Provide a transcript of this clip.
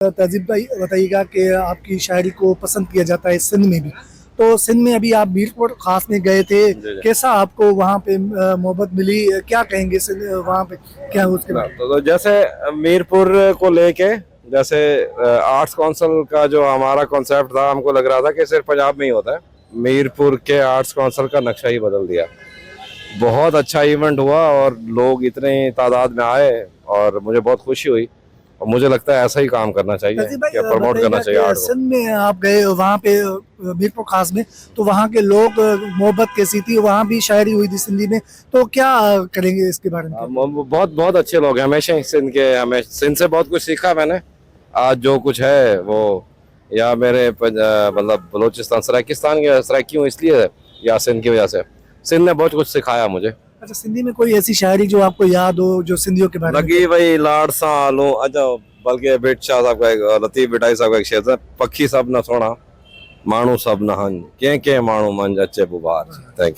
तहजीब भाई बताइएगा कि आपकी शायरी को पसंद किया जाता है सिंध में भी, तो सिंध में अभी आप मीरपुर खास में गए थे, जी जी। कैसा आपको वहाँ पे मोहब्बत मिली, क्या कहेंगे सिंध वहाँ पे क्या है उसके बारे में? तो जैसे मीरपुर को लेके जैसे आर्ट्स काउंसिल का जो हमारा कॉन्सेप्ट था, हमको लग रहा था कि सिर्फ पंजाब में ही होता है। मीरपुर के आर्ट्स काउंसिल का नक्शा ही बदल दिया। बहुत अच्छा इवेंट हुआ और लोग इतने तादाद में आए और मुझे बहुत खुशी हुई। और मुझे लगता है ऐसा ही काम करना चाहिए तहजीब भाई कि प्रमोट करना बताइएगा चाहिए कि आर्ट को। सिंध में आप गए वहाँ पे मीरपुर खास में, तो वहाँ के लोग मोहब्बत कैसी थी, वहाँ भी शायरी हुई थी सिंधी में, तो क्या करेंगे इसके बारे में? बहुत बहुत अच्छे लोग हैं हमेशा ही सिंध के। हमें सिंध से बहुत कुछ सीखा मैंने। आज जो कुछ है वो या मेरे मतलब बलूचिस्तान सराइकिस्तान के सराइकी हूँ इसलिए, या सिंध की वजह से सिंध ने बहुत कुछ सिखाया मुझे। अच्छा, सिंधी में कोई ऐसी शायरी जो आपको याद हो जो सिंधियों के बारे में? लगी भाई लाड़ सा आलू अच्छा, बल्कि बिट शाह साहब का एक, लतीफ बिटाई साहब का एक शेर था, पक्षी सब न सोना माण्हू सब न हंज के माण्हू मंज अचे बुबार। Thank you.